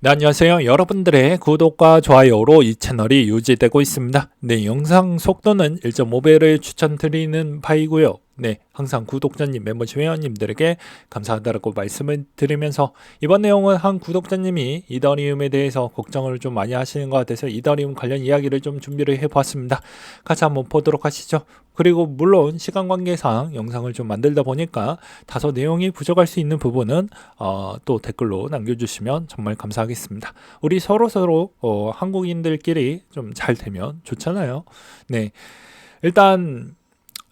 네, 안녕하세요. 여러분들의 구독과 좋아요로 이 채널이 유지되고 있습니다. 네, 영상 속도는 1.5배를 추천드리는 바이고요. 네, 항상 구독자님, 멤버십 회원님들에게 감사하다고 말씀을 드리면서 이번 내용은 한 구독자님이 이더리움에 대해서 걱정을 좀 많이 하시는 것 같아서 이더리움 관련 이야기를 좀 준비를 해보았습니다. 같이 한번 보도록 하시죠. 그리고 물론 시간 관계상 영상을 좀 만들다 보니까 다소 내용이 부족할 수 있는 부분은 또 댓글로 남겨주시면 정말 감사하겠습니다. 우리 서로 한국인들끼리 좀 잘 되면 좋잖아요. 네, 일단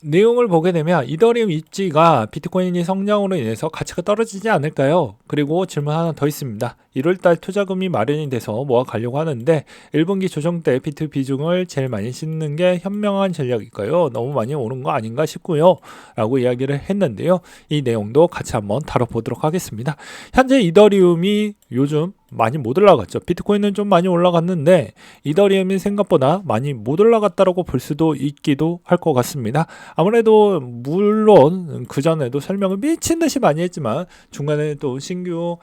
내용을 보게 되면 이더리움 입지가 비트코인이 성장으로 인해서 가치가 떨어지지 않을까요? 그리고 질문 하나 더 있습니다. 1월달 투자금이 마련이 돼서 모아가려고 하는데 1분기 조정 때 비트 비중을 제일 많이 씻는 게 현명한 전략일까요? 너무 많이 오른 거 아닌가 싶고요. 라고 이야기를 했는데요. 이 내용도 같이 한번 다뤄보도록 하겠습니다. 현재 이더리움이 요즘 많이 못 올라갔죠. 비트코인은 좀 많이 올라갔는데 이더리움이 생각보다 많이 못 올라갔다라고 볼 수도 있기도 할 것 같습니다. 아무래도 물론 그 전에도 설명을 미친 듯이 많이 했지만 중간에 또 신규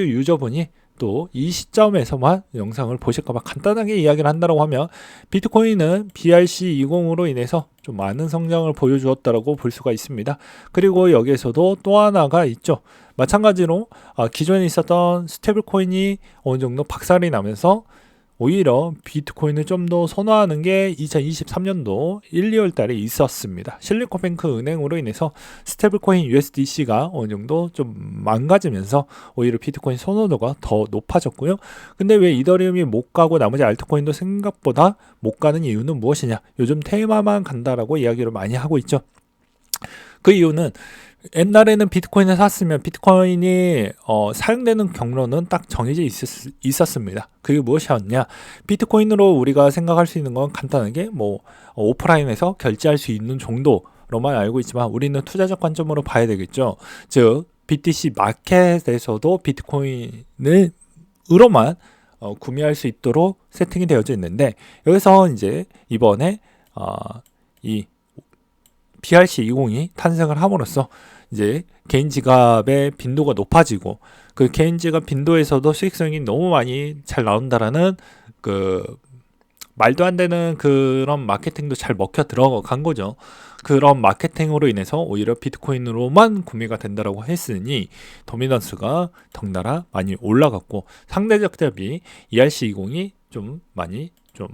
유저분이 또 이 시점에서만 영상을 보실까봐 간단하게 이야기를 한다고 하면 비트코인은 BRC20으로 인해서 좀 많은 성장을 보여주었다고 볼 수가 있습니다. 그리고 여기에서도 또 하나가 있죠. 마찬가지로 기존에 있었던 스테이블 코인이 어느 정도 박살이 나면서 오히려 비트코인을 좀 더 선호하는 게 2023년도 1, 2월 달에 있었습니다. 실리콘뱅크 은행으로 인해서 스테이블코인 USDC가 어느 정도 좀 망가지면서 오히려 비트코인 선호도가 더 높아졌고요. 근데 왜 이더리움이 못 가고 나머지 알트코인도 생각보다 못 가는 이유는 무엇이냐? 요즘 테마만 간다라고 이야기를 많이 하고 있죠. 그 이유는 옛날에는 비트코인을 샀으면 비트코인이 사용되는 경로는 딱 정해져 있었습니다. 그게 무엇이었냐? 비트코인으로 우리가 생각할 수 있는 건 간단하게 오프라인에서 결제할 수 있는 정도로만 알고 있지만 우리는 투자적 관점으로 봐야 되겠죠. 즉 BTC 마켓에서도 비트코인을 으로만 구매할 수 있도록 세팅이 되어져 있는데 여기서 이제 이번에 이 BRC20이 탄생을 함으로써 이제 개인 지갑의 빈도가 높아지고 그 개인 지갑 빈도에서도 수익성이 너무 많이 잘 나온다라는 그 말도 안 되는 그런 마케팅도 잘 먹혀 들어간 거죠. 그런 마케팅으로 인해서 오히려 비트코인으로만 구매가 된다라고 했으니 도미넌스가 덩달아 많이 올라갔고 상대적 대비 ERC20이 좀 많이 좀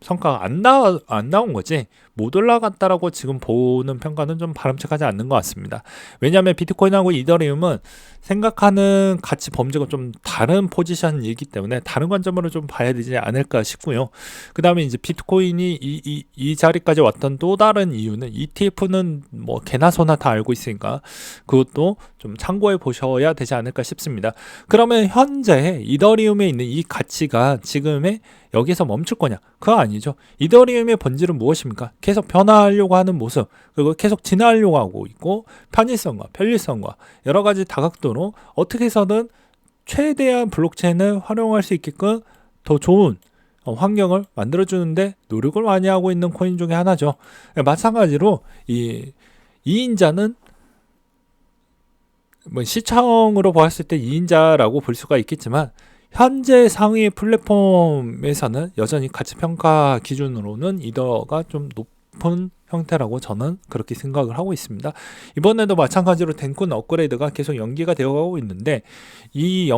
성과가 안 나온 거지 못 올라갔다라고 지금 보는 평가는 좀 바람직하지 않는 것 같습니다. 왜냐하면 비트코인하고 이더리움은 생각하는 가치 범주가 좀 다른 포지션이기 때문에 다른 관점으로 좀 봐야 되지 않을까 싶고요. 그 다음에 이제 비트코인이 이 자리까지 왔던 또 다른 이유는 ETF는 뭐 개나 소나 다 알고 있으니까 그것도 좀 참고해 보셔야 되지 않을까 싶습니다. 그러면 현재 이더리움에 있는 이 가치가 지금의 여기서 멈출 거냐? 그거 아니죠. 이더리움의 본질은 무엇입니까? 계속 변화하려고 하는 모습, 그리고 계속 진화하려고 하고 있고 편의성과 편리성과 여러 가지 다각도로 어떻게 해서든 최대한 블록체인을 활용할 수 있게끔 더 좋은 환경을 만들어주는데 노력을 많이 하고 있는 코인 중에 하나죠. 마찬가지로 이 2인자는 시청으로 보았을 때 2인자라고 볼 수가 있겠지만 현재 상위 플랫폼에서는 여전히 가치평가 기준으로는 이더가 좀 높은 형태라고 저는 그렇게 생각을 하고 있습니다. 이번에도 마찬가지로 덴쿤 업그레이드가 계속 연기가 되어가고 있는데 이게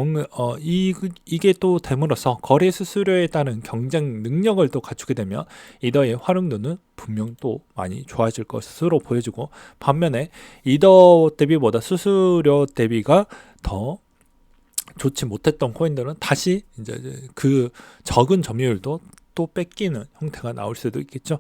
또 됨으로써 거래 수수료에 따른 경쟁 능력을 또 갖추게 되면 이더의 활용도는 분명 또 많이 좋아질 것으로 보여지고 반면에 이더 대비보다 수수료 대비가 더 좋지 못했던 코인들은 다시 이제 그 적은 점유율도 또 뺏기는 형태가 나올 수도 있겠죠.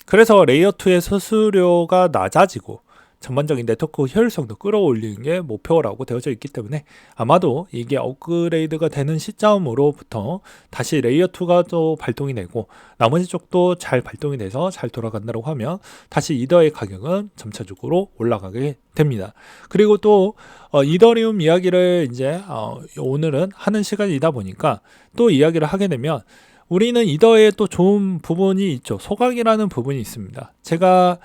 그래서 레이어 2의 수수료가 낮아지고 전반적인 네트워크 효율성도 끌어올리는 게 목표라고 되어져 있기 때문에 아마도 이게 업그레이드가 되는 시점으로부터 다시 레이어 2가 또 발동이 되고 나머지 쪽도 잘 발동이 돼서 잘 돌아간다고 하면 다시 이더의 가격은 점차적으로 올라가게 됩니다. 그리고 또 이더리움 이야기를 이제 오늘은 하는 시간이다 보니까 또 이야기를 하게 되면 우리는 이더에 또 좋은 부분이 있죠. 소각이라는 부분이 있습니다. 제가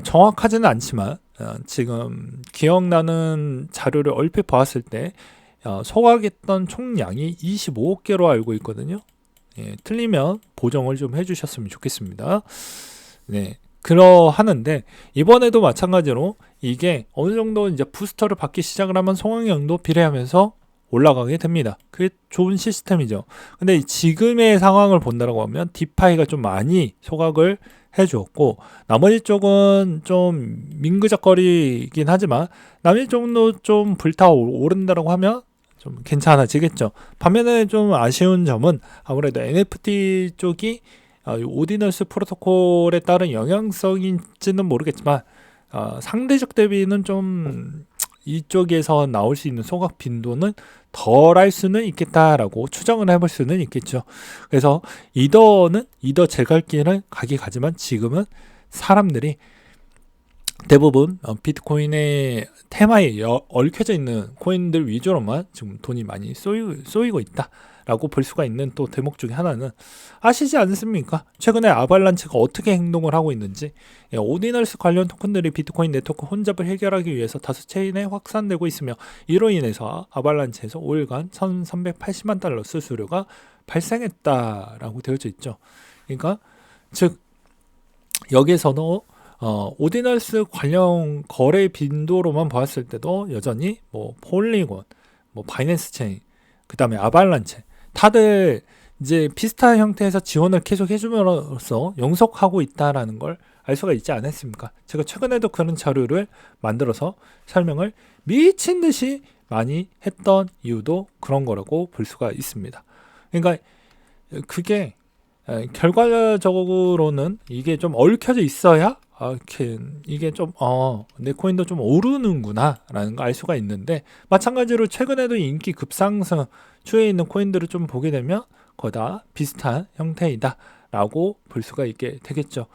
정확하지는 않지만 지금 기억나는 자료를 얼핏 보았을 때 소각했던 총량이 25억 개로 알고 있거든요. 예, 틀리면 보정을 좀 해주셨으면 좋겠습니다. 네, 그러하는데 이번에도 마찬가지로 이게 어느 정도 이제 부스터를 받기 시작을 하면 송황량도 비례하면서 올라가게 됩니다. 그게 좋은 시스템이죠. 근데 지금의 상황을 본다라고 하면 디파이가 좀 많이 소각을 해주었고 나머지 쪽은 좀 민그적거리긴 하지만 나머지 쪽도 좀 불타오른다라고 하면 좀 괜찮아지겠죠. 반면에 좀 아쉬운 점은 아무래도 NFT 쪽이 오디너스 프로토콜에 따른 영향성인지는 모르겠지만 상대적 대비는 좀 이쪽에서 나올 수 있는 소각 빈도는 덜 할 수는 있겠다라고 추정을 해볼 수는 있겠죠. 그래서 이더 제갈길을 가긴 가지만 지금은 사람들이 대부분 비트코인의 테마에 얽혀져 있는 코인들 위주로만 지금 돈이 많이 쏘이고 있다라고 볼 수가 있는 또 대목 중에 하나는 아시지 않습니까? 최근에 아발란체가 어떻게 행동을 하고 있는지. 오디널스 관련 토큰들이 비트코인 네트워크 혼잡을 해결하기 위해서 다수 체인에 확산되고 있으며 이로 인해서 아발란체에서 5일간 1380만 달러 수수료가 발생했다라고 되어져 있죠. 그러니까 즉 여기에서도 오디널스 관련 거래 빈도로만 봤을 때도 여전히 뭐 폴리곤, 뭐 바이낸스 체인, 그 다음에 아발란체 다들 이제 비슷한 형태에서 지원을 계속 해줌으로써 영속하고 있다라는 걸 알 수가 있지 않았습니까? 제가 최근에도 그런 자료를 만들어서 설명을 미친 듯이 많이 했던 이유도 그런 거라고 볼 수가 있습니다. 그러니까 그게 결과적으로는 이게 좀 얽혀져 있어야 이게 좀 내 코인도 좀 오르는구나 라는 걸 알 수가 있는데 마찬가지로 최근에도 인기 급상승 추에 있는 코인들을 좀 보게 되면 거의 다 비슷한 형태이다 라고 볼 수가 있게 되겠죠.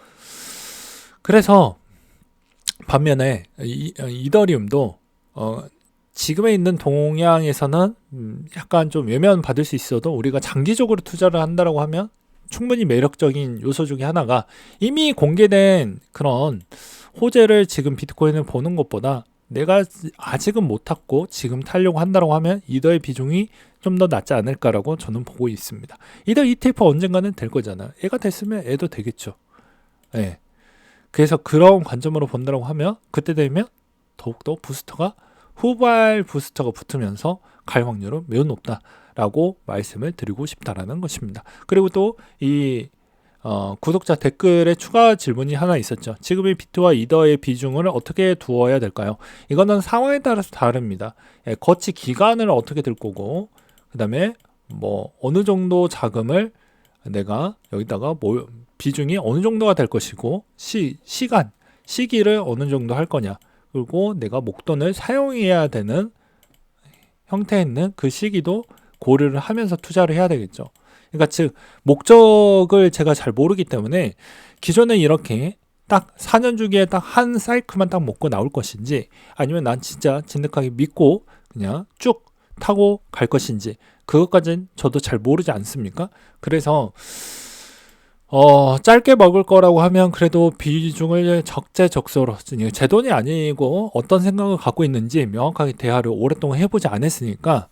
그래서 반면에 이더리움도 지금에 있는 동향에서는 약간 좀 외면 받을 수 있어도 우리가 장기적으로 투자를 한다라고 하면 충분히 매력적인 요소 중에 하나가 이미 공개된 그런 호재를 지금 비트코인을 보는 것보다 내가 아직은 못 탔고 지금 타려고 한다고 하면 이더의 비중이 좀 더 낫지 않을까라고 저는 보고 있습니다. 이더 ETF 언젠가는 될 거잖아요. 애가 됐으면 애도 되겠죠. 예. 그래서 그런 관점으로 본다고 하면 그때 되면 더욱더 후발 부스터가 붙으면서 갈 확률은 매우 높다라고 말씀을 드리고 싶다라는 것입니다. 그리고 또 이 구독자 댓글에 추가 질문이 하나 있었죠. 지금의 비트와 이더의 비중을 어떻게 두어야 될까요? 이거는 상황에 따라서 다릅니다. 거치 기간을 어떻게 들 거고 그 다음에 뭐 어느 정도 자금을 내가 여기다가 비중이 어느 정도가 될 것이고 시기를 어느 정도 할 거냐 그리고 내가 목돈을 사용해야 되는 형태에 있는 그 시기도 고려를 하면서 투자를 해야 되겠죠. 그러니까 즉 목적을 제가 잘 모르기 때문에 기존에 이렇게 딱 4년 주기에 딱 한 사이클만 딱 먹고 나올 것인지 아니면 난 진짜 진득하게 믿고 그냥 쭉 타고 갈 것인지 그것까지는 저도 잘 모르지 않습니까? 그래서 짧게 먹을 거라고 하면 그래도 비중을 적재적소로 제 돈이 아니고 어떤 생각을 갖고 있는지 명확하게 대화를 오랫동안 해보지 않았으니까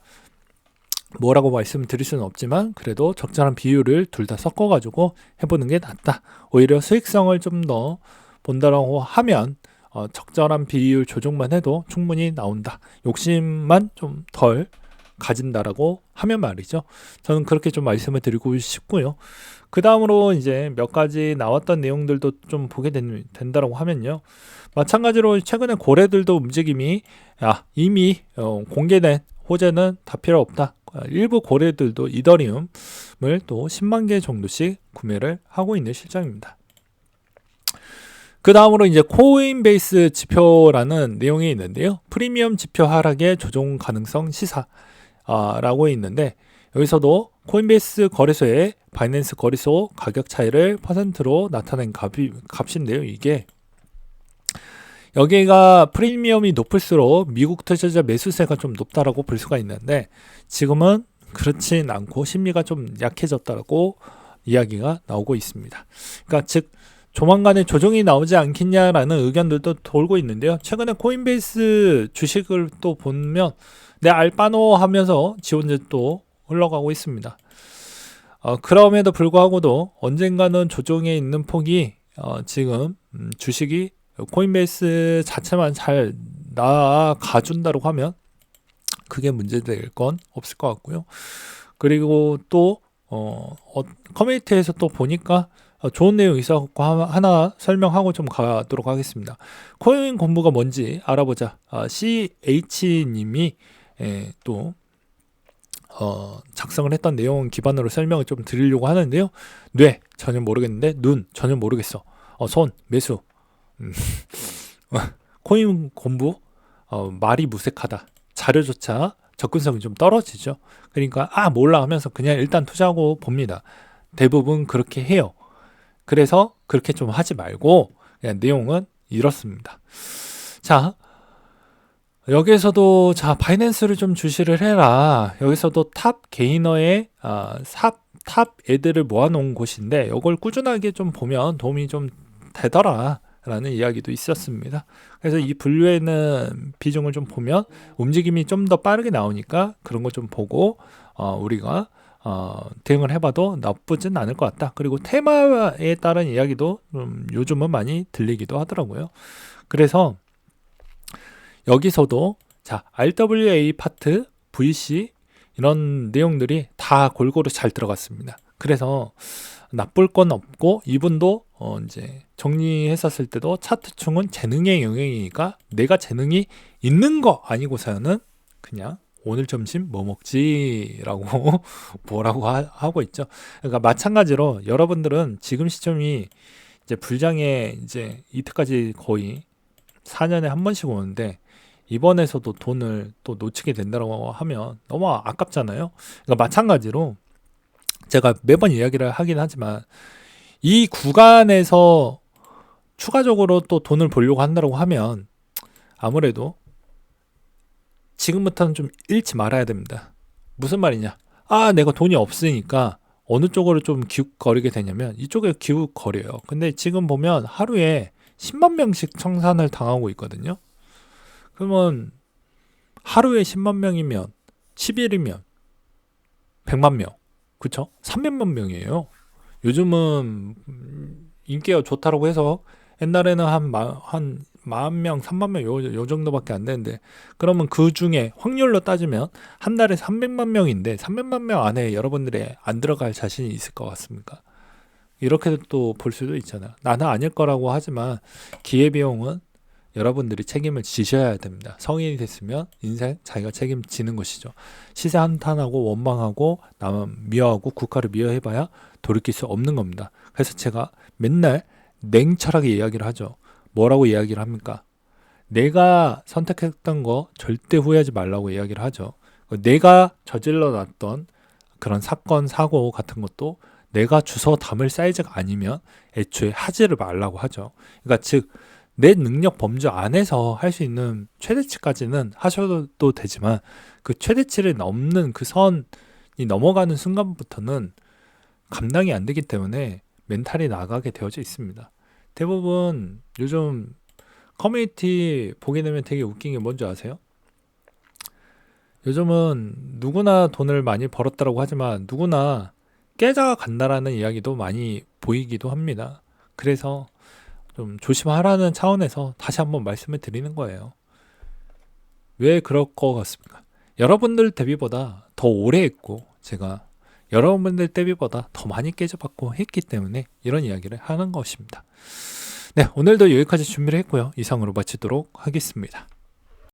뭐라고 말씀드릴 수는 없지만 그래도 적절한 비율을 둘 다 섞어가지고 해보는 게 낫다. 오히려 수익성을 좀 더 본다라고 하면 적절한 비율 조정만 해도 충분히 나온다. 욕심만 좀 덜 가진다라고 하면 말이죠. 저는 그렇게 좀 말씀을 드리고 싶고요. 그 다음으로 이제 몇 가지 나왔던 내용들도 좀 보게 된다라고 하면요. 마찬가지로 최근에 고래들도 움직임이 이미 공개된 호재는 다 필요 없다. 일부 고래들도 이더리움을 또 10만 개 정도씩 구매를 하고 있는 실정입니다. 그 다음으로 이제 코인베이스 지표라는 내용이 있는데요. 프리미엄 지표 하락의 조정 가능성 시사라고 있는데 여기서도 코인베이스 거래소의 바이낸스 거래소 가격 차이를 퍼센트로 나타낸 값인데요. 이게 여기가 프리미엄이 높을수록 미국 투자자 매수세가 좀 높다라고 볼 수가 있는데 지금은 그렇진 않고 심리가 좀 약해졌다라고 이야기가 나오고 있습니다. 그러니까 즉 조만간에 조정이 나오지 않겠냐라는 의견들도 돌고 있는데요. 최근에 코인베이스 주식을 또 보면 내 알바노 하면서 지원제 또 흘러가고 있습니다. 그럼에도 불구하고도 언젠가는 조정에 있는 폭이 지금 주식이 코인베이스 자체만 잘 나아가준다고 하면 그게 문제될 건 없을 것 같고요. 그리고 또 커뮤니티에서 또 보니까 좋은 내용 있어서 하나 설명하고 좀 가도록 하겠습니다. 코인 공부가 뭔지 알아보자. CH님이 또 작성을 했던 내용 기반으로 설명을 좀 드리려고 하는데요. 뇌 전혀 모르겠는데 눈 전혀 모르겠어. 손 매수. 코인 공부 말이 무색하다. 자료조차 접근성이 좀 떨어지죠. 그러니까 몰라 하면서 그냥 일단 투자하고 봅니다. 대부분 그렇게 해요. 그래서 그렇게 좀 하지 말고 그냥 내용은 이렇습니다. 자, 여기에서도 바이낸스를 좀 주시를 해라. 여기서도 탑 게이너의 탑 애들을 모아놓은 곳인데 이걸 꾸준하게 좀 보면 도움이 좀 되더라 라는 이야기도 있었습니다. 그래서 이 분류에는 비중을 좀 보면 움직임이 좀 더 빠르게 나오니까 그런 거 좀 보고 우리가 대응을 해봐도 나쁘진 않을 것 같다. 그리고 테마에 따른 이야기도 요즘은 많이 들리기도 하더라고요. 그래서 여기서도 RWA 파트, VC 이런 내용들이 다 골고루 잘 들어갔습니다. 그래서 나쁠 건 없고 이분도 이제 정리했었을 때도 차트충은 재능의 영역이니까 내가 재능이 있는 거 아니고서는 그냥 오늘 점심 뭐 먹지라고 뭐라고 하고 있죠. 그러니까 마찬가지로 여러분들은 지금 시점이 이제 불장에 이제 이때까지 거의 4년에 한 번씩 오는데 이번에서도 돈을 또 놓치게 된다고 하면 너무 아깝잖아요. 그러니까 마찬가지로 제가 매번 이야기를 하긴 하지만 이 구간에서 추가적으로 또 돈을 벌려고 한다고 하면 아무래도 지금부터는 좀 잃지 말아야 됩니다. 무슨 말이냐? 내가 돈이 없으니까 어느 쪽으로 좀 기웃거리게 되냐면 이쪽에 기웃거려요. 근데 지금 보면 하루에 10만 명씩 청산을 당하고 있거든요. 그러면 하루에 10만 명이면 10일이면 100만 명. 그쵸? 300만 명이에요. 요즘은 인기가 좋다고 해서 옛날에는 한 10,000명, 30,000명 요 정도밖에 안 되는데 그러면 그 중에 확률로 따지면 한 달에 300만 명인데 300만 명 안에 여러분들이 안 들어갈 자신이 있을 것 같습니까? 이렇게 또 볼 수도 있잖아요. 나는 아닐 거라고 하지만 기회비용은 여러분들이 책임을 지셔야 됩니다. 성인이 됐으면 인생 자기가 책임지는 것이죠. 시세 한탄하고 원망하고 남 미워하고 국가를 미워해봐야 돌이킬 수 없는 겁니다. 그래서 제가 맨날 냉철하게 이야기를 하죠. 뭐라고 이야기를 합니까? 내가 선택했던 거 절대 후회하지 말라고 이야기를 하죠. 내가 저질러 놨던 그런 사건, 사고 같은 것도 내가 주워 담을 사이즈가 아니면 애초에 하지를 말라고 하죠. 그러니까 즉 내 능력 범주 안에서 할 수 있는 최대치까지는 하셔도 되지만 그 최대치를 넘는 그 선이 넘어가는 순간부터는 감당이 안 되기 때문에 멘탈이 나가게 되어져 있습니다. 대부분 요즘 커뮤니티 보게 되면 되게 웃긴 게 뭔지 아세요? 요즘은 누구나 돈을 많이 벌었다고 하지만 누구나 깨져 간다라는 이야기도 많이 보이기도 합니다. 그래서 좀 조심하라는 차원에서 다시 한번 말씀을 드리는 거예요. 왜 그럴 것 같습니까? 여러분들 대비보다 더 오래 했고 제가 여러분들 대비보다 더 많이 깨져받고 했기 때문에 이런 이야기를 하는 것입니다. 네, 오늘도 여기까지 준비를 했고요. 이상으로 마치도록 하겠습니다.